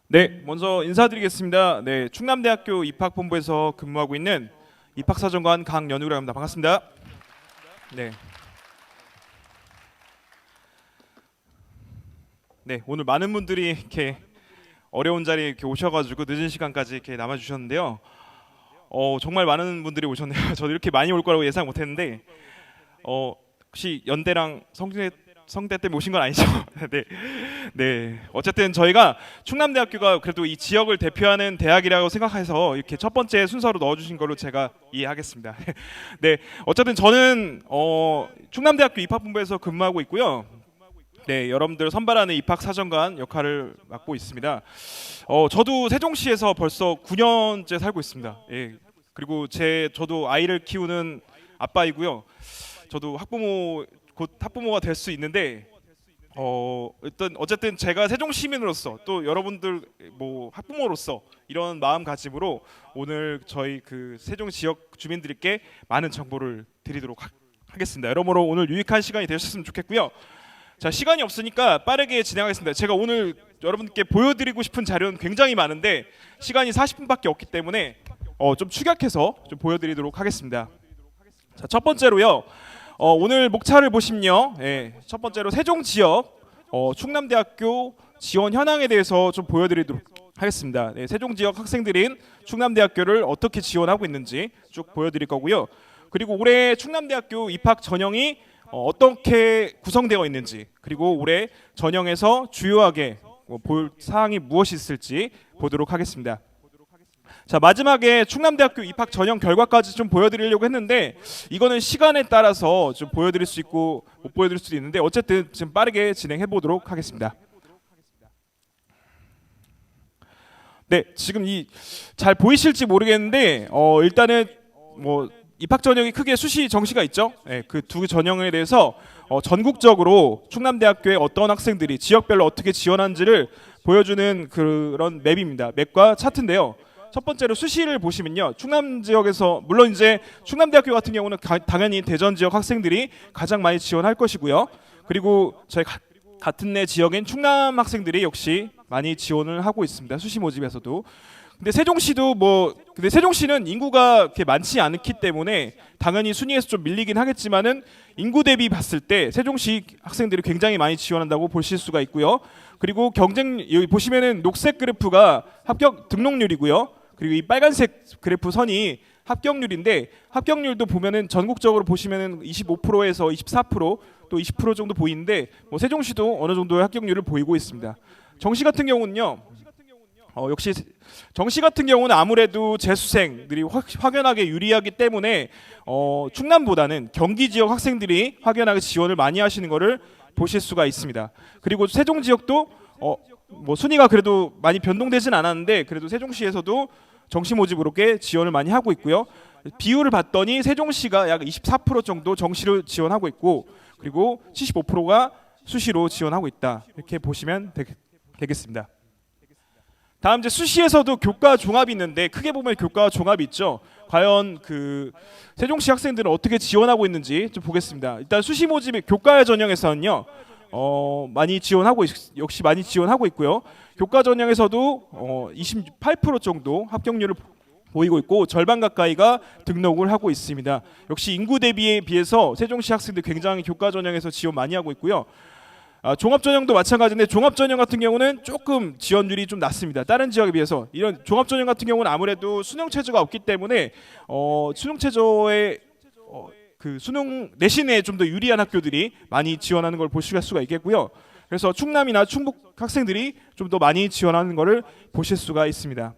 네, 먼저 인사드리겠습니다. 네, 충남대학교 입학본부에서 근무하고 있는 입학사정관 강연우라고 합니다. 반갑습니다. 네, 네, 오늘 많은 분들이 이렇게 어려운 자리에 이렇게 오셔가지고 늦은 시간까지 이렇게 남아주셨는데요. 정말 많은 분들이 오셨네요. 저도 이렇게 많이 올 거라고 예상 못했는데, 혹시 연대랑 성대 때문에 오신 건 아니죠? 네, 네. 어쨌든 저희가 충남대학교가 그래도 이 지역을 대표하는 대학이라고 생각해서 이렇게 첫 번째 순서로 넣어주신 걸로 제가 이해하겠습니다. 네, 어쨌든 저는 충남대학교 입학본부에서 근무하고 있고요. 네, 여러분들 선발하는 입학사정관 역할을 맡고 있습니다. 저도 세종시에서 벌써 9년째 살고 있습니다. 예, 그리고 저도 아이를 키우는 아빠이고요. 저도 학부모 곧 학부모가 될 수 있는데 일단 어쨌든 제가 세종 시민으로서 또 여러분들 뭐 학부모로서 이런 마음가짐으로 오늘 저희 그 세종 지역 주민들께 많은 정보를 드리도록 하겠습니다. 여러모로 오늘 유익한 시간이 되셨으면 좋겠고요. 자, 시간이 없으니까 빠르게 진행하겠습니다. 제가 오늘 여러분께 보여드리고 싶은 자료는 굉장히 많은데 시간이 40분밖에 없기 때문에 좀 축약해서 좀 보여드리도록 하겠습니다. 자, 첫 번째로요. 오늘 목차를 보시면요. 예, 첫 번째로 세종 지역 충남대학교 지원 현황에 대해서 좀 보여드리도록 하겠습니다. 네, 세종 지역 학생들인 충남대학교를 어떻게 지원하고 있는지 쭉 보여드릴 거고요. 그리고 올해 충남대학교 입학 전형이 어떻게 구성되어 있는지, 그리고 올해 전형에서 주요하게 볼 사항이 무엇이 있을지 보도록 하겠습니다. 자, 마지막에 충남대학교 입학 전형 결과까지 좀 보여드리려고 했는데 이거는 시간에 따라서 좀 보여드릴 수 있고 못 보여드릴 수도 있는데 어쨌든 지금 빠르게 진행해 보도록 하겠습니다. 네, 지금 잘 보이실지 모르겠는데 일단은 뭐 입학 전형이 크게 수시 정시가 있죠. 네, 그 두 전형에 대해서 전국적으로 충남대학교에 어떤 학생들이 지역별로 어떻게 지원한지를 보여주는 그런 맵입니다. 맵과 차트인데요. 첫 번째로 수시를 보시면요, 충남 지역에서 물론 이제 충남대학교 같은 경우는 당연히 대전 지역 학생들이 가장 많이 지원할 것이고요. 그리고 저희 같은 내 지역인 충남 학생들이 역시 많이 지원을 하고 있습니다. 수시 모집에서도. 근데 근데 세종시는 인구가 그렇게 많지 않기 때문에 당연히 순위에서 좀 밀리긴 하겠지만은 인구 대비 봤을 때 세종시 학생들이 굉장히 많이 지원한다고 보실 수가 있고요. 그리고 여기 보시면은 녹색 그래프가 합격 등록률이고요. 그리고 이 빨간색 그래프 선이 합격률인데 합격률도 보면은 전국적으로 보시면은 25%에서 24%, 또 20% 정도 보이는데 뭐 세종시도 어느 정도의 합격률을 보이고 있습니다. 정시 같은 경우는요. 역시 정시 같은 경우는 아무래도 재수생들이 확연하게 유리하기 때문에 충남보다는 경기 지역 학생들이 확연하게 지원을 많이 하시는 것을 보실 수가 있습니다. 그리고 세종 지역도 뭐 순위가 그래도 많이 변동되진 않았는데 그래도 세종시에서도 정시 모집으로 꽤 지원을 많이 하고 있고요. 비율을 봤더니 세종시가 약 24% 정도 정시로 지원하고 있고 그리고 75%가 수시로 지원하고 있다. 이렇게 보시면 되겠습니다. 다음 이제 수시에서도 교과 종합이 있는데 크게 보면 교과 종합이 있죠. 과연 그 세종시 학생들은 어떻게 지원하고 있는지 좀 보겠습니다. 일단 수시 모집의 교과 전형에서는요. 역시 많이 지원하고 있고요. 교과 전형에서도 28% 정도 합격률을 보이고 있고 절반 가까이가 등록을 하고 있습니다. 역시 인구 대비에 비해서 세종시 학생들 굉장히 교과 전형에서 지원 많이 하고 있고요. 종합 전형도 마찬가지인데 종합 전형 같은 경우는 조금 지원율이 좀 낮습니다. 다른 지역에 비해서 이런 종합 전형 같은 경우는 아무래도 수능 체제가 없기 때문에 수능 체제의 그 수능 내신에 좀 더 유리한 학교들이 많이 지원하는 걸 보실 수가 있겠고요. 그래서 충남이나 충북 학생들이 좀 더 많이 지원하는 것을 보실 수가 있습니다.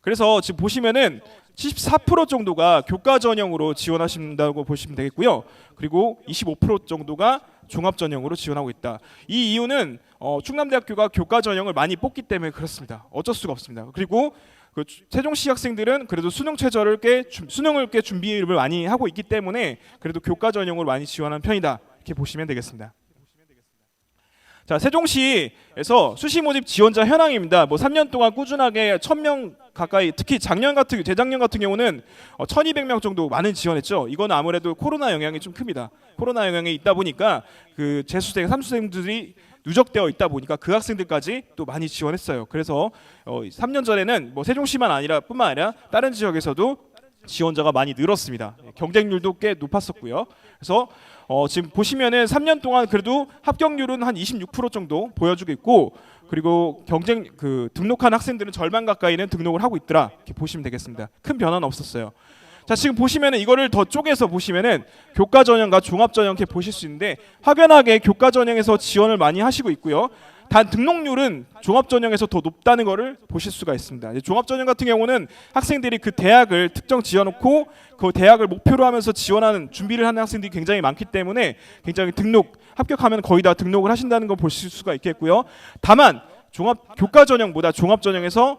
그래서 지금 보시면은 74% 정도가 교과 전형으로 지원하신다고 보시면 되겠고요. 그리고 25% 정도가 종합 전형으로 지원하고 있다. 이 이유는 충남대학교가 교과 전형을 많이 뽑기 때문에 그렇습니다. 어쩔 수가 없습니다. 그리고 그 세종시 학생들은 그래도 수능을 꽤 준비를 많이 하고 있기 때문에 그래도 교과 전형으로 많이 지원하는 편이다. 이렇게 보시면 되겠습니다. 자, 세종시에서 수시 모집 지원자 현황입니다. 뭐 3년 동안 꾸준하게 1,000명 가까이, 특히 재작년 같은 경우는 1,200명 정도 많은 지원했죠. 이건 아무래도 코로나 영향이 좀 큽니다. 코로나 영향이 있다 보니까 그 재수생, 삼수생들이 누적되어 있다 보니까 그 학생들까지 또 많이 지원했어요. 그래서 3년 전에는 뭐 세종시만 아니라 뿐만 아니라 다른 지역에서도 지원자가 많이 늘었습니다. 경쟁률도 꽤 높았었고요. 그래서 지금 보시면은 3년 동안 그래도 합격률은 한 26% 정도 보여주고 있고, 그리고 등록한 학생들은 절반 가까이는 등록을 하고 있더라, 이렇게 보시면 되겠습니다. 큰 변화는 없었어요. 자, 지금 보시면은 이거를 더 쪼개서 보시면은 교과 전형과 종합 전형 이렇게 보실 수 있는데, 확연하게 교과 전형에서 지원을 많이 하시고 있고요. 단 등록률은 종합 전형에서 더 높다는 것을 보실 수가 있습니다. 종합 전형 같은 경우는 학생들이 그 대학을 특정 지어놓고 그 대학을 목표로 하면서 지원하는 준비를 하는 학생들이 굉장히 많기 때문에 굉장히 합격하면 거의 다 등록을 하신다는 걸 보실 수가 있겠고요. 다만 교과 전형보다 종합 전형에서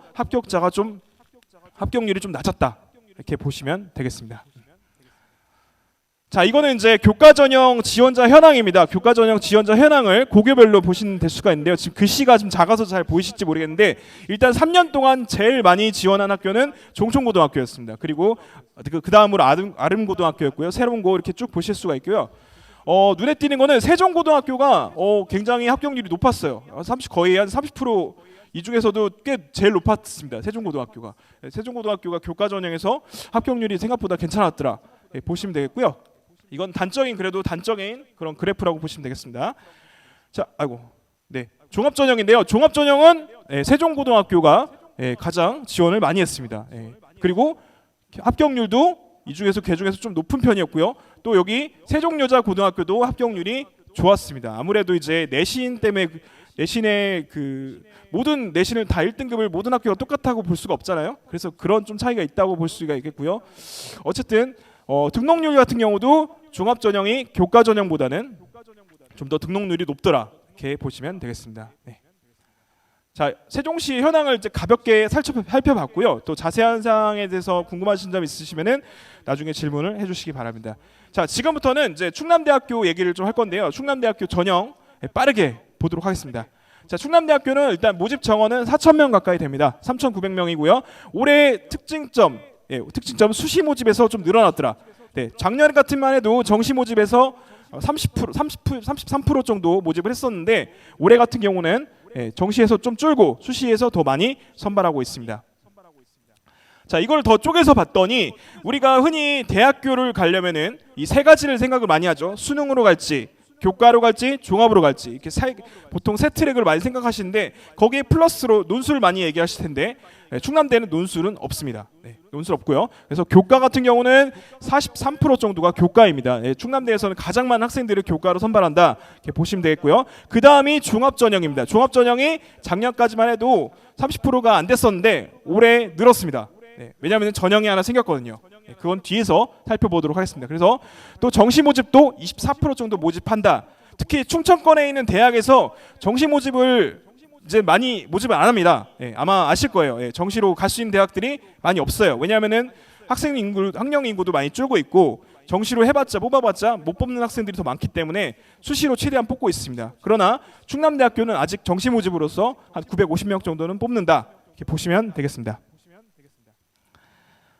합격률이 좀 낮았다, 이렇게 보시면 되겠습니다. 자, 이거는 이제 교과 전형 지원자 현황입니다. 교과 전형 지원자 현황을 고교별로 보시면 될 수가 있는데요. 지금 글씨가 좀 작아서 잘 보이실지 모르겠는데, 일단 3년 동안 제일 많이 지원한 학교는 종촌고등학교였습니다. 그리고 그 다음으로 아름고등학교였고요. 새로운고, 이렇게 쭉 보실 수가 있고요. 눈에 띄는 거는 세종고등학교가 굉장히 합격률이 높았어요. 거의 한 30%, 이 중에서도 꽤 제일 높았습니다. 세종고등학교가 교과 전형에서 합격률이 생각보다 괜찮았더라, 보시면 되겠고요. 이건 단적인 그런 그래프라고 보시면 되겠습니다. 자, 종합 전형인데요. 종합 전형은 세종고등학교가 가장 지원을 많이 했습니다. 그리고 합격률도 이 중에서 좀 높은 편이었고요. 또 여기 세종여자고등학교도 합격률이 좋았습니다. 아무래도 이제 내신 때문에 모든 내신을 다 1등급을 모든 학교가 똑같다고 볼 수가 없잖아요. 그래서 그런 좀 차이가 있다고 볼 수가 있겠고요. 어쨌든 등록률 같은 경우도 종합 전형이 교과 전형보다는 좀 더 등록률이 높더라, 이렇게 보시면 되겠습니다. 네. 자, 세종시 현황을 이제 가볍게 살펴봤고요. 또 자세한 사항에 대해서 궁금하신 점 있으시면은 나중에 질문을 해주시기 바랍니다. 자, 지금부터는 이제 충남대학교 얘기를 좀 할 건데요. 충남대학교 전형 빠르게 보도록 하겠습니다. 자, 충남대학교는 일단 모집 정원은 4,000명 가까이 됩니다. 3,900명이고요. 올해 특징점 수시 모집에서 좀 늘어났더라. 네, 작년 같은만 해도 정시 모집에서 33% 정도 모집을 했었는데, 올해 같은 경우는 정시에서 좀 줄고 수시에서 더 많이 선발하고 있습니다. 자, 이걸 더 쪼개서 봤더니 우리가 흔히 대학교를 가려면은 이 세 가지를 생각을 많이 하죠. 수능으로 갈지, 교과로 갈지, 종합으로 갈지, 이렇게 보통 세 트랙을 많이 생각하시는데, 거기에 플러스로 논술을 많이 얘기하실 텐데, 충남대는 논술은 없습니다. 논술 없고요. 그래서 교과 같은 경우는 43% 정도가 교과입니다. 충남대에서는 가장 많은 학생들을 교과로 선발한다, 이렇게 보시면 되겠고요. 그 다음이 종합전형입니다. 종합전형이 작년까지만 해도 30%가 안 됐었는데 올해 늘었습니다. 왜냐하면 전형이 하나 생겼거든요. 그건 뒤에서 살펴보도록 하겠습니다. 그래서 또 정시 모집도 24% 정도 모집한다. 특히 충청권에 있는 대학에서 정시 모집을 이제 많이 모집을 안 합니다. 아마 아실 거예요. 정시로 갈 수 있는 대학들이 많이 없어요. 왜냐하면은 학령 인구도 많이 줄고 있고, 정시로 뽑아봤자 못 뽑는 학생들이 더 많기 때문에 수시로 최대한 뽑고 있습니다. 그러나 충남대학교는 아직 정시 모집으로서 한 950명 정도는 뽑는다, 이렇게 보시면 되겠습니다.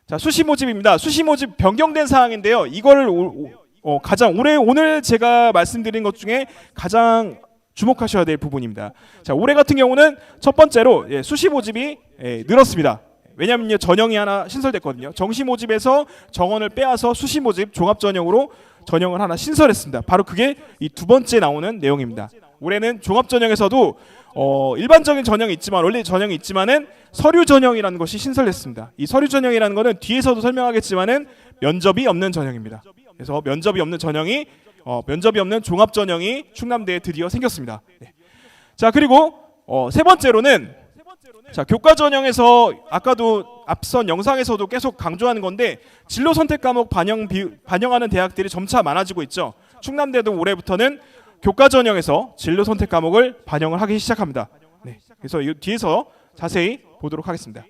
자, 수시 모집입니다. 수시 모집 변경된 사항인데요. 이거를 오늘 제가 말씀드린 것 중에 가장 주목하셔야 될 부분입니다. 자, 올해 같은 경우는 첫 번째로 수시 모집이 늘었습니다. 왜냐하면 전형이 하나 신설됐거든요. 정시 모집에서 정원을 빼앗아 수시 모집 종합 전형으로 전형을 하나 신설했습니다. 바로 그게 이 두 번째 나오는 내용입니다. 올해는 종합 전형에서도 일반적인 전형이 있지만, 원래 전형이 있지만은 서류 전형이라는 것이 신설됐습니다. 이 서류 전형이라는 것은 뒤에서도 설명하겠지만은 면접이 없는 전형입니다. 그래서 면접이 없는 종합 전형이 충남대에 드디어 생겼습니다. 자, 그리고 세 번째로는, 자, 교과 전형에서 아까도 앞선 영상에서도 계속 강조하는 건데, 진로 선택 과목 반영하는 대학들이 점차 많아지고 있죠. 충남대도 올해부터는 교과 전형에서 진로 선택 과목을 반영을 하기 시작합니다. 그래서 이 뒤에서 자세히 보도록 하겠습니다.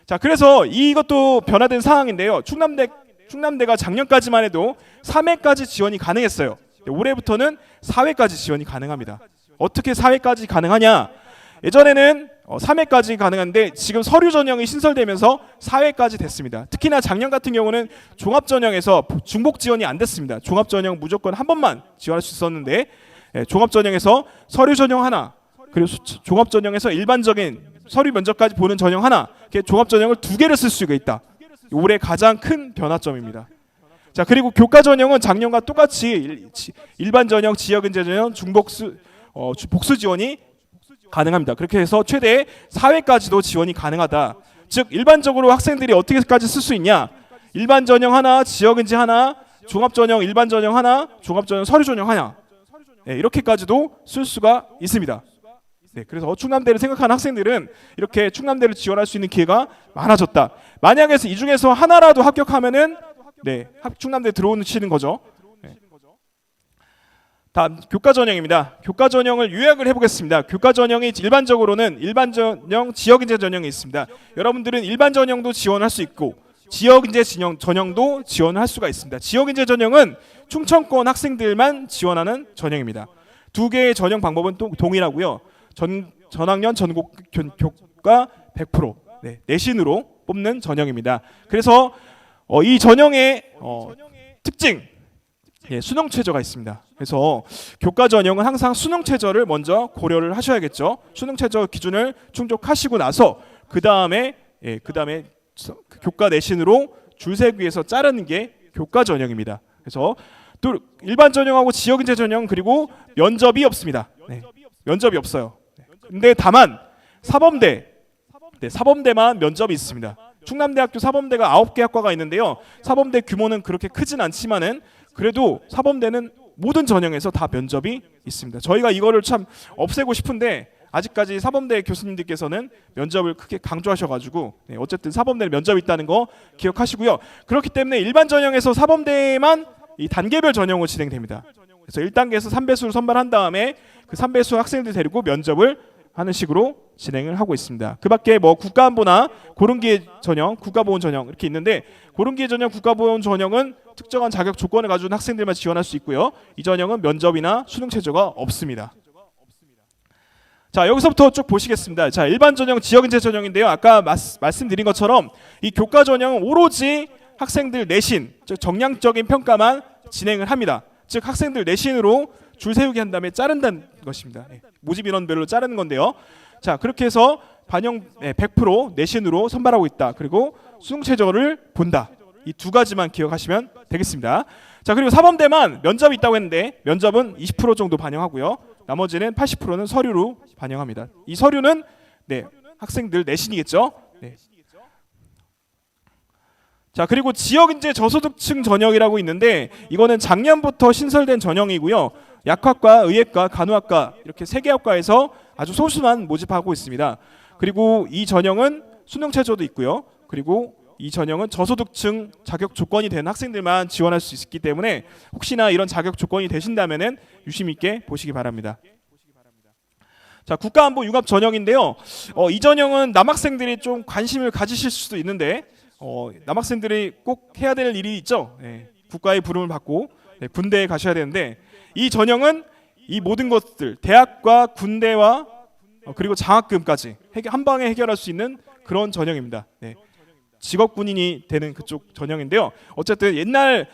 자, 그래서 이것도 변화된 사항인데요. 충남대가 작년까지만 해도 3회까지 지원이 가능했어요. 올해부터는 4회까지 지원이 가능합니다. 어떻게 4회까지 가능하냐? 예전에는 3회까지 가능한데 지금 서류 전형이 신설되면서 4회까지 됐습니다. 특히나 작년 같은 경우는 종합 전형에서 중복 지원이 안 됐습니다. 종합 전형 무조건 한 번만 지원할 수 있었는데, 종합 전형에서 서류 전형 하나, 그리고 종합 전형에서 일반적인 서류 면접까지 보는 전형 하나, 이렇게 종합 전형을 두 개를 쓸 수가 있다. 올해 가장 큰 변화점입니다. 자, 그리고 교과 전형은 작년과 똑같이 일반 전형, 지역 인재 전형, 중복수 복수 지원이 가능합니다. 그렇게 해서 최대 4회까지도 지원이 가능하다. 즉 일반적으로 학생들이 어떻게까지 쓸 수 있냐? 일반 전형 하나, 지역 인재 하나, 종합 전형, 일반 전형 하나, 종합 전형, 서류 전형 하나. 이렇게까지도 쓸 수가 있습니다. 그래서 충남대를 생각하는 학생들은 이렇게 충남대를 지원할 수 있는 기회가 많아졌다. 만약에 이 중에서 하나라도 합격하면은 충남대 들어오는 거죠. 다음 교과 전형입니다. 교과 전형을 요약을 해보겠습니다. 교과 전형이 일반적으로는 일반 전형, 지역 인재 전형이 있습니다. 여러분들은 일반 전형도 지원할 수 있고 지역 인재 전형도 지원할 수가 있습니다. 지역 인재 전형은 충청권 학생들만 지원하는 전형입니다. 두 개의 전형 방법은 동일하고요. 전학년 전국 교과 100% 내신으로 뽑는 전형입니다. 그래서 이 전형의 특징, 수능 최저가 있습니다. 그래서 교과 전형은 항상 수능 최저를 먼저 고려를 하셔야겠죠. 수능 최저 기준을 충족하시고 나서 그 다음에 교과 내신으로 줄 세기 위해서 자르는 게 교과 전형입니다. 그래서 또 일반 전형하고 지역 인재 전형 그리고 면접이 없습니다. 면접이 없어요. 근데 다만 사범대만 면접이 있습니다. 충남대학교 사범대가 9개 학과가 있는데요. 사범대 규모는 그렇게 크진 않지만은 그래도 사범대는 모든 전형에서 다 면접이 있습니다. 저희가 이거를 참 없애고 싶은데 아직까지 사범대 교수님들께서는 면접을 크게 강조하셔가지고 어쨌든 사범대는 면접이 있다는 거 기억하시고요. 그렇기 때문에 일반 전형에서 사범대만 이 단계별 전형으로 진행됩니다. 그래서 1단계에서 3배수를 선발한 다음에 그 3배수 학생들 데리고 면접을 하는 식으로 진행을 하고 있습니다. 그 밖에 국가안보나 고른기회 전형, 국가보훈 전형 이렇게 있는데 고른기회 전형, 국가보훈 전형은 특정한 자격 조건을 가진 학생들만 지원할 수 있고요. 이 전형은 면접이나 수능 최저가 없습니다. 자, 여기서부터 쭉 보시겠습니다. 자, 일반 전형, 지역 인재 전형인데요. 아까 말씀드린 것처럼 이 교과 전형은 오로지 학생들 내신, 즉 정량적인 평가만 진행을 합니다. 즉 학생들 내신으로 줄 세우기 한 다음에 자른다는 것입니다. 모집 인원별로 자르는 건데요. 자, 그렇게 해서 반영 100% 내신으로 선발하고 있다. 그리고 수능 최저를 본다. 이 두 가지만 기억하시면 되겠습니다. 자, 그리고 사범대만 면접이 있다고 했는데 면접은 20% 정도 반영하고요. 나머지는 80%는 서류로 반영합니다. 이 서류는 학생들 내신이겠죠. 자, 그리고 지역인재 저소득층 전형이라고 있는데 이거는 작년부터 신설된 전형이고요. 약학과, 의예과, 간호학과 이렇게 3개 학과에서 아주 소수만 모집하고 있습니다. 그리고 이 전형은 수능 최저도 있고요. 그리고 이 전형은 저소득층 자격 조건이 된 학생들만 지원할 수 있기 때문에 혹시나 이런 자격 조건이 되신다면은 유심 있게 보시기 바랍니다. 자, 국가안보 융합 전형인데요. 이 전형은 남학생들이 좀 관심을 가지실 수도 있는데 남학생들이 꼭 해야 될 일이 있죠. 국가의 부름을 받고 군대에 가셔야 되는데 이 전형은 이 모든 것들 대학과 군대와 그리고 장학금까지 한 방에 해결할 수 있는 그런 전형입니다. 직업 군인이 되는 그쪽 전형인데요. 어쨌든 옛날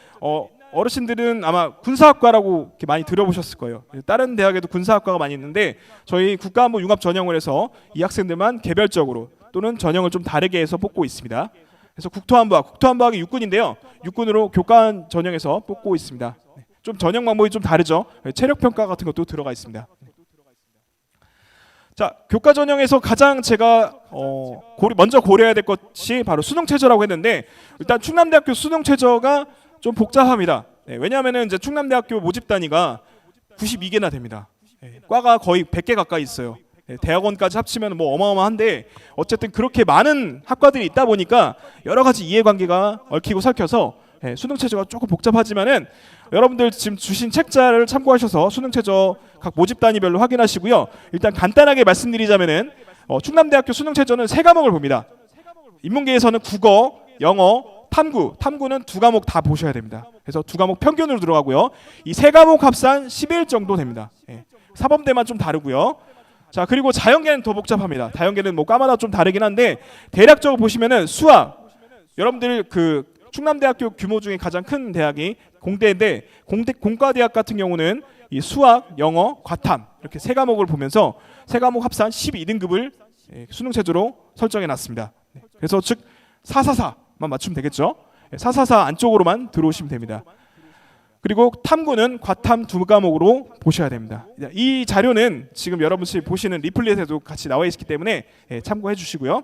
어르신들은 아마 군사학과라고 이렇게 많이 들어보셨을 거예요. 다른 대학에도 군사학과가 많이 있는데 저희 국가안보 융합 전형을 해서 이 학생들만 개별적으로 또는 전형을 좀 다르게 해서 뽑고 있습니다. 그래서 국토안보학이 육군인데요. 육군으로 교관 전형에서 뽑고 있습니다. 좀 전형 방법이 좀 다르죠. 체력 평가 같은 것도 들어가 있습니다. 자, 교과 전형에서 가장 제가 먼저 고려해야 될 것이 바로 수능 최저라고 했는데 일단 충남대학교 수능 최저가 좀 복잡합니다. 왜냐하면은 이제 충남대학교 모집 단위가 92개나 됩니다. 과가 거의 100개 가까이 있어요. 대학원까지 합치면 뭐 어마어마한데 어쨌든 그렇게 많은 학과들이 있다 보니까 여러 가지 이해관계가 얽히고 설켜서 수능 최저가 조금 복잡하지만은 여러분들 지금 주신 책자를 참고하셔서 수능 최저 각 모집 단위별로 확인하시고요. 일단 간단하게 말씀드리자면은 충남대학교 수능 최저는 3과목을 봅니다. 인문계에서는 국어, 영어, 탐구는 2과목 다 보셔야 됩니다. 그래서 2과목 평균으로 들어가고요. 이 3과목 합산 11 정도 됩니다. 사범대만 좀 다르고요. 자, 그리고 자연계는 더 복잡합니다. 자연계는 뭐 과마다 좀 다르긴 한데 대략적으로 보시면은 수학, 여러분들 그 충남대학교 규모 중에 가장 큰 대학이 공대인데 공과대학 같은 경우는 이 수학, 영어, 과탐 이렇게 세 과목을 보면서 세 과목 합산 12등급을 수능 체제로 설정해 놨습니다. 그래서 즉 444만 맞추면 되겠죠. 444 안쪽으로만 들어오시면 됩니다. 그리고 탐구는 과탐 두 과목으로 보셔야 됩니다. 이 자료는 지금 여러분들이 보시는 리플릿에도 같이 나와 있기 때문에 참고해 주시고요.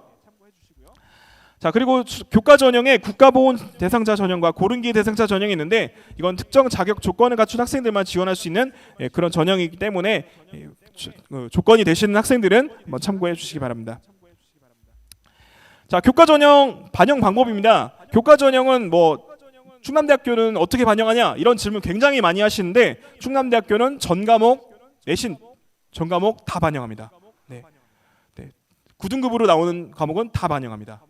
자, 그리고 교과 전형에 국가보훈 대상자 전형과 고른기 대상자 전형이 있는데 이건 특정 자격 조건을 갖춘 학생들만 지원할 수 있는 그런 전형이기 때문에 조건이 되시는 학생들은 한번 참고해 주시기 바랍니다. 자, 교과 전형 반영 방법입니다. 교과 전형은 뭐 충남대학교는 어떻게 반영하냐 이런 질문 굉장히 많이 하시는데 충남대학교는 전 과목 내신 전 과목 다 반영합니다. 네. 9등급으로 나오는 과목은 다 반영합니다.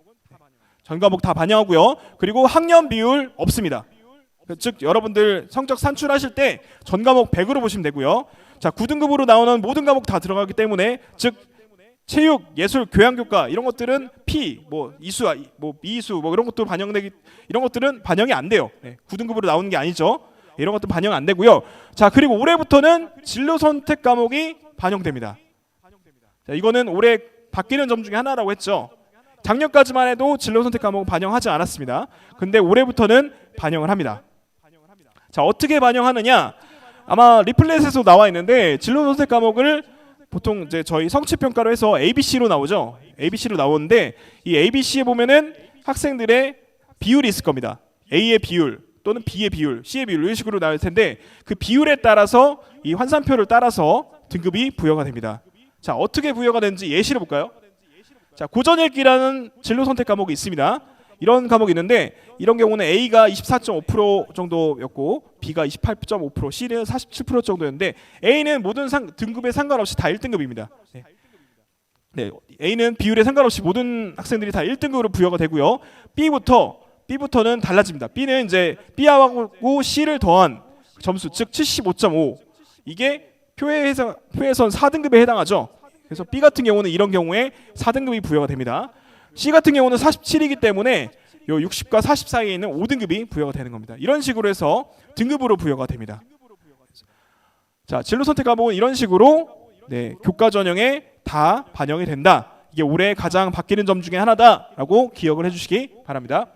전 과목 다 반영하고요. 그리고 학년 비율 없습니다. 즉 여러분들 성적 산출하실 때 전 과목 100으로 보시면 되고요. 자, 9등급으로 나오는 모든 과목 다 들어가기 때문에 즉 체육, 예술, 교양교과 이런 것들은 P, 뭐 이수, 뭐 미이수, 뭐 이런 것도 이런 것들은 반영이 안 돼요. 9등급으로 나오는 게 아니죠. 이런 것도 반영 안 되고요. 자, 그리고 올해부터는 진로 선택 과목이 반영됩니다. 자, 이거는 올해 바뀌는 점 중에 하나라고 했죠. 작년까지만 해도 진로 선택 과목은 반영하지 않았습니다. 근데 올해부터는 반영을 합니다. 자, 어떻게 반영하느냐? 아마 리플렛에서 나와 있는데 진로 선택 과목을 보통 이제 저희 성취 평가로 해서 ABC로 나오죠. ABC로 나오는데 이 ABC에 보면은 학생들의 비율이 있을 겁니다. A의 비율 또는 B의 비율, C의 비율 이런 식으로 나올 텐데 그 비율에 따라서 이 환산표를 따라서 등급이 부여가 됩니다. 자, 어떻게 부여가 되는지 예시를 볼까요? 자, 고전 읽기라는 진로 선택 과목이 있습니다. 이런 과목이 있는데 이런 경우는 A가 24.5% 정도였고 B가 28.5%, C는 47% 정도였는데 A는 모든 등급에 상관없이 다 1등급입니다. 네, A는 비율에 상관없이 모든 학생들이 다 1등급으로 부여가 되고요. B부터는 달라집니다. B는 이제 B하고 C를 더한 점수, 즉 75.5. 이게 표에선 4등급에 해당하죠. 그래서 B 같은 경우는 이런 경우에 4등급이 부여가 됩니다. C 같은 경우는 47이기 때문에 요 60과 40 사이에 있는 5등급이 부여가 되는 겁니다. 이런 식으로 해서 등급으로 부여가 됩니다. 자, 진로 선택 과목은 이런 식으로 교과 전형에 다 반영이 된다. 이게 올해 가장 바뀌는 점 중에 하나다라고 기억을 해주시기 바랍니다.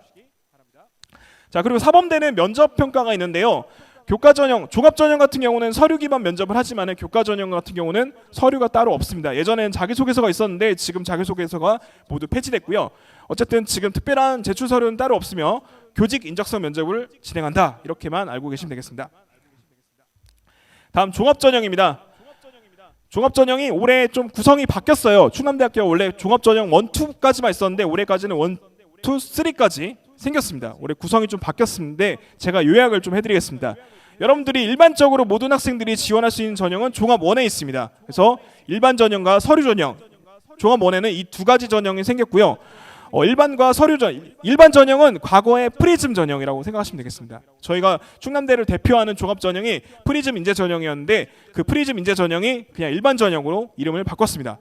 자, 그리고 사범대는 면접 평가가 있는데요. 교과 전형, 종합 전형 같은 경우는 서류 기반 면접을 하지만 교과 전형 같은 경우는 서류가 따로 없습니다. 예전에는 자기소개서가 있었는데 지금 자기소개서가 모두 폐지됐고요. 어쨌든 지금 특별한 제출 서류는 따로 없으며 교직 인적성 면접을 진행한다. 이렇게만 알고 계시면 되겠습니다. 다음 종합 전형입니다. 종합 전형이 올해 좀 구성이 바뀌었어요. 충남대학교가 원래 종합 전형 1, 2까지만 있었는데 올해까지는 1, 2, 3까지 생겼습니다. 올해 구성이 좀 바뀌었는데 제가 요약을 좀 해드리겠습니다. 여러분들이 일반적으로 모든 학생들이 지원할 수 있는 전형은 종합 1에 있습니다. 그래서 일반 전형과 서류 전형, 종합 1에는 이 두 가지 전형이 생겼고요. 일반과 서류 전형, 일반 전형은 과거의 프리즘 전형이라고 생각하시면 되겠습니다. 저희가 충남대를 대표하는 종합 전형이 프리즘 인재 전형이었는데 그 프리즘 인재 전형이 그냥 일반 전형으로 이름을 바꿨습니다.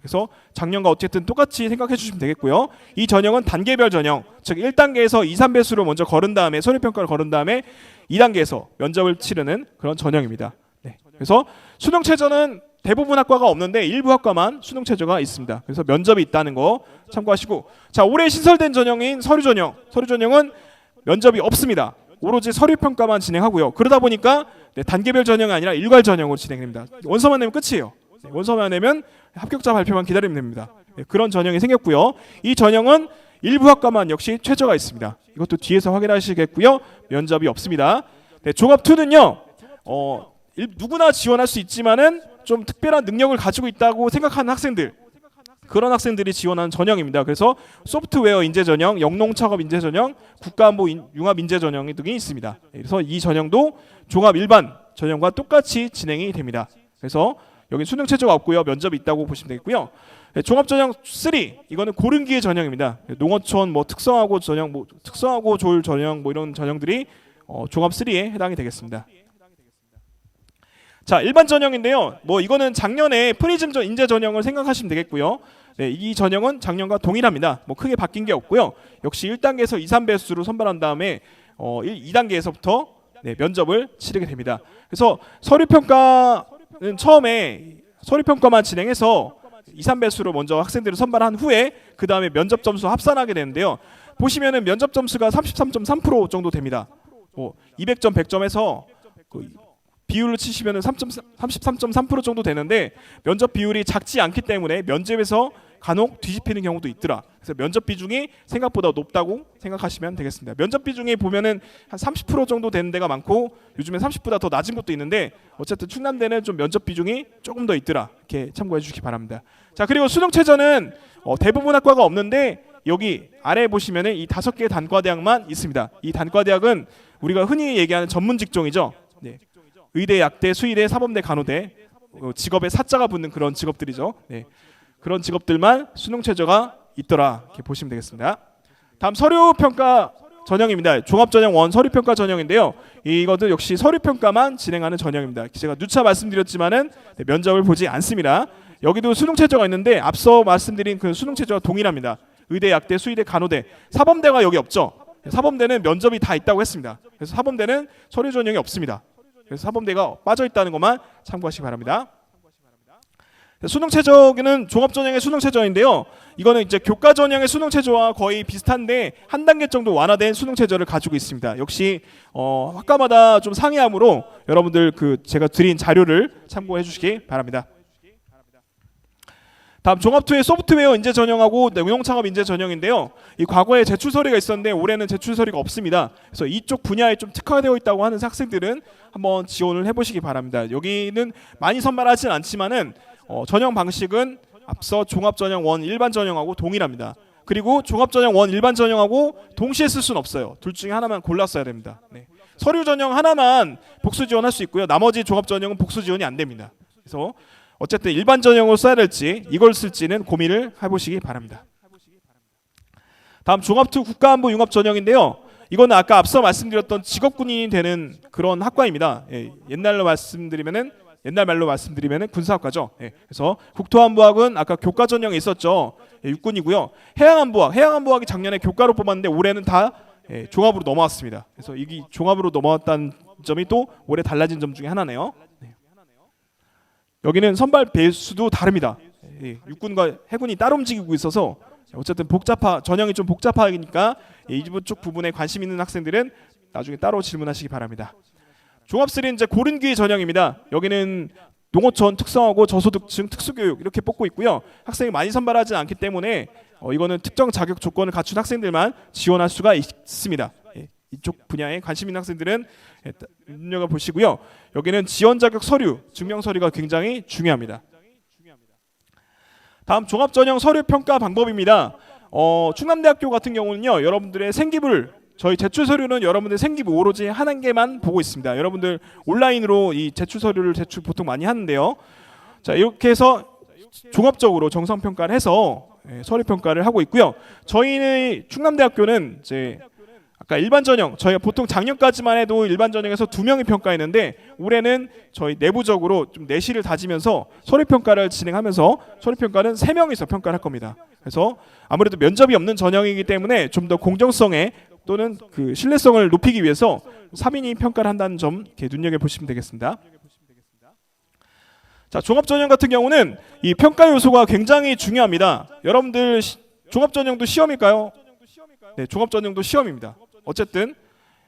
그래서 작년과 어쨌든 똑같이 생각해 주시면 되겠고요. 이 전형은 단계별 전형, 즉 1단계에서 2, 3배수로 먼저 거른 다음에 서류평가를 거른 다음에 2단계에서 면접을 치르는 그런 전형입니다. 그래서 수능 최저는 대부분 학과가 없는데 일부 학과만 수능 최저가 있습니다. 그래서 면접이 있다는 거 참고하시고, 자, 올해 신설된 전형인 서류 전형, 서류 전형은 면접이 없습니다. 오로지 서류평가만 진행하고요. 그러다 보니까 단계별 전형이 아니라 일괄 전형으로 진행됩니다. 원서만 내면 끝이에요. 원서만 내면 합격자 발표만 기다리면 됩니다. 그런 전형이 생겼고요. 이 전형은 일부 학과만 역시 최저가 있습니다. 이것도 뒤에서 확인하시겠고요. 면접이 없습니다. 종합2는요. 누구나 지원할 수 있지만은 좀 특별한 능력을 가지고 있다고 생각하는 학생들, 그런 학생들이 지원하는 전형입니다. 그래서 소프트웨어 인재 전형, 영농차업 인재 전형, 국가안보 융합 인재 전형 등이 있습니다. 그래서 이 전형도 종합 일반 전형과 똑같이 진행이 됩니다. 그래서 여기 수능 최저가 없고요. 면접이 있다고 보시면 되겠고요. 종합 전형 3, 이거는 고른기의 전형입니다. 농어촌 뭐 특성화고 전형, 뭐 특성화고 조율 전형, 뭐 이런 전형들이 종합 3에 해당이 되겠습니다. 자, 일반 전형인데요. 뭐 이거는 작년에 프리즘 인재 전형을 생각하시면 되겠고요. 이 전형은 작년과 동일합니다. 뭐 크게 바뀐 게 없고요. 역시 1단계에서 2, 3배수로 선발한 다음에 2단계에서부터 네, 면접을 치르게 됩니다. 그래서 서류 평가는 처음에 서류 평가만 진행해서 2, 3배수로 먼저 학생들을 선발한 후에 그 다음에 면접 점수 합산하게 되는데요. 보시면은 면접 점수가 33.3% 정도 됩니다. 200점, 100점에서 그 비율로 치시면은 33.3% 정도 되는데 면접 비율이 작지 않기 때문에 면접에서 간혹 뒤집히는 경우도 있더라. 그래서 면접 비중이 생각보다 높다고 생각하시면 되겠습니다. 면접 비중이 보면은 한 30% 정도 되는 데가 많고 요즘에 30보다 더 낮은 것도 있는데 어쨌든 충남대는 좀 면접 비중이 조금 더 있더라. 이렇게 참고해 주시기 바랍니다. 자, 그리고 수능 최저는 대부분 학과가 없는데 여기 아래 보시면은 이 5개의 단과대학만 있습니다. 이 단과대학은 우리가 흔히 얘기하는 전문 직종이죠. 네. 의대, 약대, 수의대, 사범대, 간호대, 직업에 사자가 붙는 그런 직업들이죠. 네. 그런 직업들만 수능 최저가 있더라. 이렇게 보시면 되겠습니다. 다음 서류 평가 전형입니다. 종합 전형 1 서류 평가 전형인데요. 이것도 역시 서류 평가만 진행하는 전형입니다. 제가 누차 말씀드렸지만은 면접을 보지 않습니다. 여기도 수능 최저가 있는데 앞서 말씀드린 그 수능 최저와 동일합니다. 의대, 약대, 수의대, 간호대, 사범대가 여기 없죠. 사범대는 면접이 다 있다고 했습니다. 그래서 사범대는 서류 전형이 없습니다. 그래서 사범대가 빠져 있다는 것만 참고하시기 바랍니다. 수능 최저는 종합 전형의 수능 최저인데요. 이거는 이제 교과 전형의 수능 최저와 거의 비슷한데 한 단계 정도 완화된 수능 최저를 가지고 있습니다. 역시 학과마다 좀 상이하므로 여러분들 제가 드린 자료를 참고해 주시기 바랍니다. 다음 종합2의 소프트웨어 인재 전형하고 운영창업 인재 전형인데요. 이 과거에 제출 서류가 있었는데 올해는 제출 서류가 없습니다. 그래서 이쪽 분야에 좀 특화되어 있다고 하는 학생들은 한번 지원을 해보시기 바랍니다. 여기는 많이 선발하진 않지만은 전형 방식은 앞서 종합 전형 1 일반 전형하고 동일합니다. 그리고 종합 전형 1 일반 전형하고 동시에 쓸 수는 없어요. 둘 중에 하나만 골라 써야 됩니다. 네. 서류 전형 하나만 복수 지원할 수 있고요. 나머지 종합 전형은 복수 지원이 안 됩니다. 그래서 어쨌든 일반 전형으로 써야 될지 이걸 쓸지는 고민을 해보시기 바랍니다. 다음 종합2 국가안보 융합 전형인데요. 이거는 아까 앞서 말씀드렸던 직업군인이 되는 그런 학과입니다. 옛날 말로 말씀드리면은 군사학과죠. 그래서 국토안보학은 아까 교과 전형에 있었죠. 육군이고요. 해양안보학이 작년에 교과로 뽑았는데 올해는 다 종합으로 넘어왔습니다. 그래서 이게 종합으로 넘어왔다는 점이 또 올해 달라진 점 중에 하나네요. 여기는 선발 배수도 다릅니다. 육군과 해군이 따로 움직이고 있어서 어쨌든 전형이 좀 복잡하니까 이 쪽 부분에 관심 있는 학생들은 나중에 따로 질문하시기 바랍니다. 종합3는 이제 고른기회 전형입니다. 여기는 농어촌 특성화고 저소득층 특수교육 이렇게 뽑고 있고요. 학생이 많이 선발하지 않기 때문에 이거는 특정 자격 조건을 갖춘 학생들만 지원할 수가 있습니다. 이쪽 분야에 관심 있는 학생들은 눈여겨보시고요. 여기는 지원 자격 서류, 증명 서류가 굉장히 중요합니다. 다음 종합전형 서류 평가 방법입니다. 충남대학교 같은 경우는요. 여러분들의 생기부 저희 제출 서류는 여러분들 생기부 오로지 한 개만 보고 있습니다. 여러분들 온라인으로 이 제출 서류를 보통 많이 하는데요. 자, 이렇게 해서 종합적으로 정성 평가를 해서 서류 평가를 하고 있고요. 저희는 충남대학교는 이제 아까 일반 전형 저희가 보통 작년까지만 해도 일반 전형에서 2명이 평가했는데 올해는 저희 내부적으로 좀 내실을 다지면서 서류 평가를 진행하면서 서류 평가는 3명이서 평가를 할 겁니다. 그래서 아무래도 면접이 없는 전형이기 때문에 좀 더 공정성에 또는 그 신뢰성을 높이기 위해서 3인이 평가를 한다는 점 이렇게 눈여겨보시면 되겠습니다. 자, 종합전형 같은 경우는 이 평가 요소가 굉장히 중요합니다. 여러분들 종합전형도 시험일까요? 네, 종합전형도 시험입니다. 어쨌든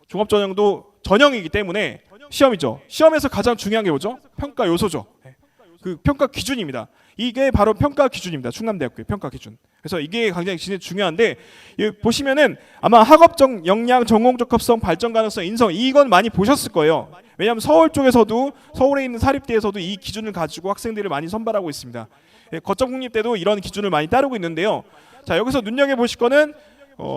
종합전형도 전형이기 때문에 시험이죠. 시험에서 가장 중요한 게 뭐죠? 평가 요소죠. 그 평가 기준입니다. 이게 바로 평가 기준입니다. 충남대학교의 평가 기준. 그래서 이게 굉장히 중요한데 보시면은 아마 학업적 역량, 전공적 합성, 발전 가능성, 인성 이건 많이 보셨을 거예요. 왜냐하면 서울 쪽에서도 서울에 있는 사립대에서도 이 기준을 가지고 학생들을 많이 선발하고 있습니다. 거점국립대도 이런 기준을 많이 따르고 있는데요. 자, 여기서 눈여겨 보실 거는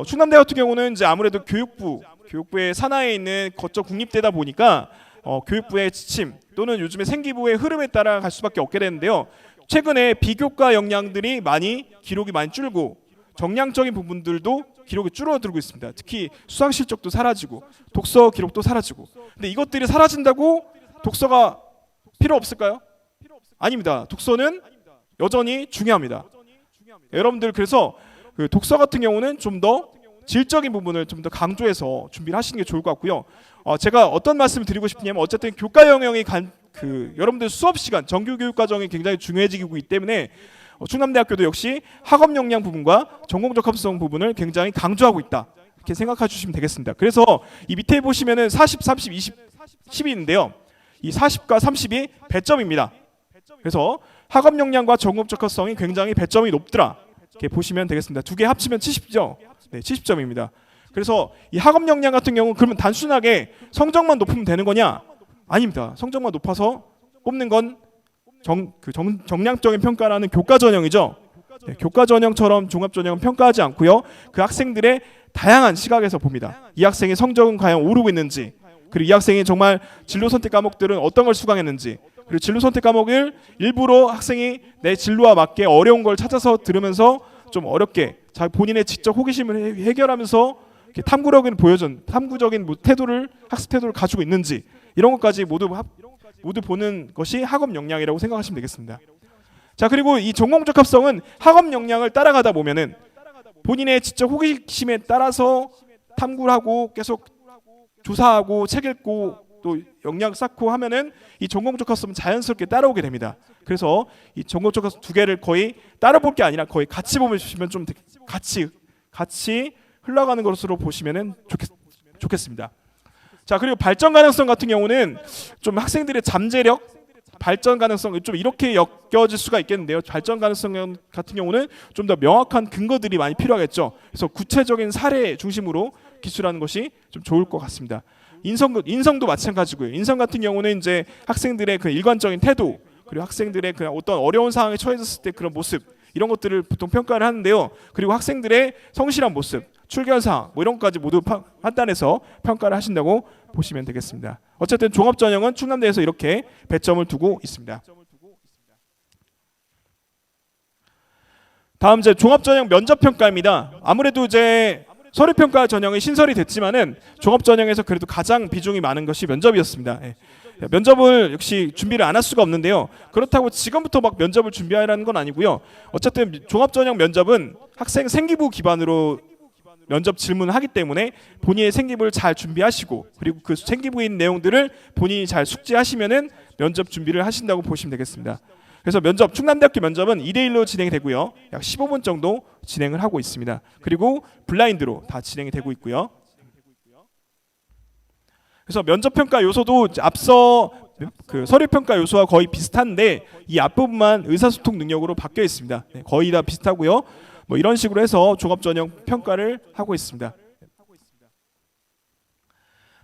충남대 같은 경우는 이제 아무래도 교육부의 산하에 있는 거점국립대다 보니까 교육부의 지침 또는 요즘에 생기부의 흐름에 따라 갈 수밖에 없게 되는데요. 최근에 비교과 역량들이 기록이 많이 줄고 정량적인 부분들도 기록이 줄어들고 있습니다. 특히 수상 실적도 사라지고 독서 기록도 사라지고. 근데 이것들이 사라진다고 독서가 필요 없을까요? 아닙니다. 독서는 여전히 중요합니다. 여러분들 그래서 그 독서 같은 경우는 좀 더 질적인 부분을 좀 더 강조해서 준비를 하시는 게 좋을 것 같고요. 제가 어떤 말씀을 드리고 싶냐면 어쨌든 교과 영역이 여러분들 수업 시간 정규 교육 과정이 굉장히 중요해지고 있기 때문에 충남대학교도 역시 학업 역량 부분과 전공 적합성 부분을 굉장히 강조하고 있다. 이렇게 생각해 주시면 되겠습니다. 그래서 이 밑에 보시면은 40, 30, 20, 10이 있는데요. 이 40과 30이 배점입니다. 그래서 학업 역량과 전공 적합성이 굉장히 배점이 높더라. 이렇게 보시면 되겠습니다. 두 개 합치면 70죠. 네, 70점입니다. 그래서 이 학업 역량 같은 경우는 그러면 단순하게 성적만 높으면 되는 거냐? 아닙니다. 성적만 높아서 뽑는 건 정량적인 평가라는 교과 전형이죠. 네, 교과 전형처럼 종합 전형은 평가하지 않고요. 그 학생들의 다양한 시각에서 봅니다. 이 학생의 성적은 과연 오르고 있는지, 그리고 이 학생이 정말 진로 선택 과목들은 어떤 걸 수강했는지, 그리고 진로 선택 과목을 일부러 학생이 내 진로와 맞게 어려운 걸 찾아서 들으면서 좀 어렵게 본인의 지적 호기심을 해결하면서 탐구적인 태도를 학습 태도를 가지고 있는지 이런 것까지 모두 보는 것이 학업 역량이라고 생각하시면 되겠습니다. 자, 그리고 이 전공 적합성은 학업 역량을 따라가다 보면은 본인의 지적 호기심에 따라서 탐구를 하고 계속 조사하고 책 읽고 또 역량 쌓고 하면은 이 전공 적합성은 자연스럽게 따라오게 됩니다. 그래서 이 전공 적합성 두 개를 거의 따라 볼 게 아니라 거의 같이 보시면 좀 같이 흘러가는 것으로 보시면은 좋겠습니다. 자, 그리고 발전 가능성 같은 경우는 좀 학생들의 잠재력, 발전 가능성 좀 이렇게 엮여질 수가 있겠는데요. 발전 가능성 같은 경우는 좀 더 명확한 근거들이 많이 필요하겠죠. 그래서 구체적인 사례 중심으로 기술하는 것이 좀 좋을 것 같습니다. 인성도 마찬가지고요. 인성 같은 경우는 이제 학생들의 그 일관적인 태도, 그리고 학생들의 그 어떤 어려운 상황에 처해졌을 때 그런 모습, 이런 것들을 보통 평가를 하는데요. 그리고 학생들의 성실한 모습, 출결 사항 뭐 이런 것까지 모두 판단해서 평가를 하신다고 보시면 되겠습니다. 어쨌든 종합 전형은 충남대에서 이렇게 배점을 두고 있습니다. 다음 이제 종합 전형 면접 평가입니다. 아무래도 이제 서류 평가 전형이 신설이 됐지만은 종합 전형에서 그래도 가장 비중이 많은 것이 면접이었습니다. 예. 면접을 역시 준비를 안 할 수가 없는데요. 그렇다고 지금부터 막 면접을 준비하라는 건 아니고요. 어쨌든 종합 전형 면접은 학생 생기부 기반으로 면접 질문을 하기 때문에 본인의 생기부를 잘 준비하시고, 그리고 그 생기부에 있는 내용들을 본인이 잘 숙지하시면은 면접 준비를 하신다고 보시면 되겠습니다. 그래서 충남대학교 면접은 2대1로 진행이 되고요. 약 15분 정도 진행을 하고 있습니다. 그리고 블라인드로 다 진행이 되고 있고요. 그래서 면접 평가 요소도 앞서 그 서류 평가 요소와 거의 비슷한데 이 앞부분만 의사소통 능력으로 바뀌어 있습니다. 네, 거의 다 비슷하고요. 뭐 이런 식으로 해서 종합 전형 평가를 하고 있습니다.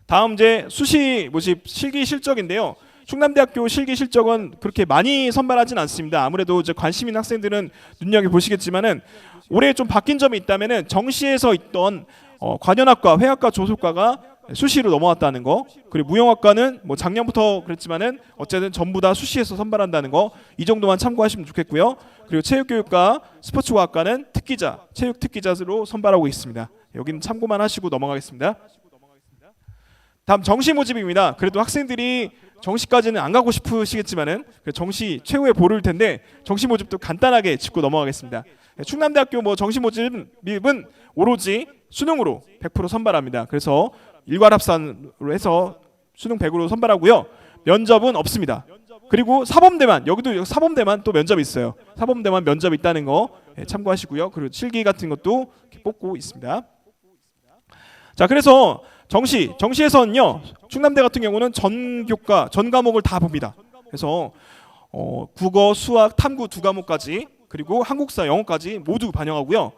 다음 이제 수시 모집 실기 실적인데요. 충남대학교 실기 실적은 그렇게 많이 선발하진 않습니다. 아무래도 이제 관심 있는 학생들은 눈여겨 보시겠지만은 올해 좀 바뀐 점이 있다면은 정시에서 있던 관현악과 회학과 조속과가 수시로 넘어왔다는 거, 그리고 무용학과는 뭐 작년부터 그랬지만은 어쨌든 전부 다 수시에서 선발한다는 거, 이 정도만 참고하시면 좋겠고요. 그리고 체육교육과 스포츠과학과는 특기자, 체육 특기자로 선발하고 있습니다. 여기는 참고만 하시고 넘어가겠습니다. 다음 정시 모집입니다. 그래도 학생들이 정시까지는 안 가고 싶으시겠지만은 정시 최후의 보루일 텐데 정시 모집도 간단하게 짚고 넘어가겠습니다. 충남대학교 뭐 정시 모집은 오로지 수능으로 100% 선발합니다. 그래서 일괄합산으로 해서 수능 100으로 선발하고요. 면접은 없습니다. 그리고 사범대만, 여기도 사범대만 또 면접이 있어요. 사범대만 면접이 있다는 거 참고하시고요. 그리고 실기 같은 것도 뽑고 있습니다. 자, 그래서 정시에서는요, 충남대 같은 경우는 전 과목을 다 봅니다. 그래서 국어, 수학, 탐구 두 과목까지, 그리고 한국사, 영어까지 모두 반영하고요.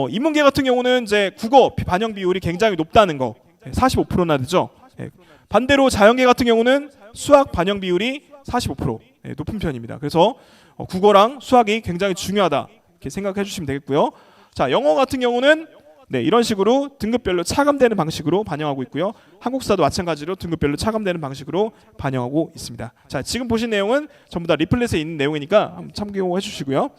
인문계 같은 경우는 이제 국어 반영 비율이 굉장히 높다는 거, 45%나 되죠. 반대로 자연계 같은 경우는 수학 반영 비율이 45% 높은 편입니다. 그래서 국어랑 수학이 굉장히 중요하다 이렇게 생각해 주시면 되겠고요. 자, 영어 같은 경우는 이런 식으로 등급별로 차감되는 방식으로 반영하고 있고요. 한국사도 마찬가지로 등급별로 차감되는 방식으로 반영하고 있습니다. 자, 지금 보신 내용은 전부 다 리플렛에 있는 내용이니까 한번 참고해 주시고요.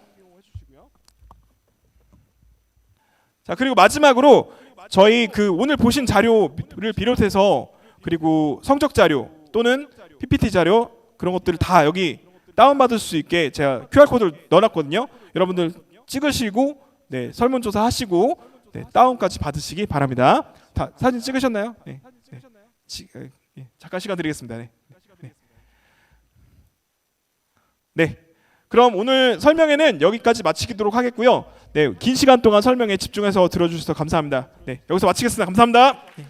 자, 그리고 마지막으로 저희 오늘 보신 자료를 비롯해서 그리고 성적 자료 또는 PPT 자료 그런 것들을 다 여기 다운받을 수 있게 제가 QR코드를 넣어놨거든요. 여러분들 찍으시고 설문조사 하시고 네, 다운까지 받으시기 바랍니다. 다 사진 찍으셨나요? 네. 네. 예, 잠깐 시간 드리겠습니다. 네. 네. 네. 그럼 오늘 설명회는 여기까지 마치도록 하겠고요. 네, 긴 시간 동안 설명에 집중해서 들어주셔서 감사합니다. 네, 여기서 마치겠습니다. 감사합니다. 네.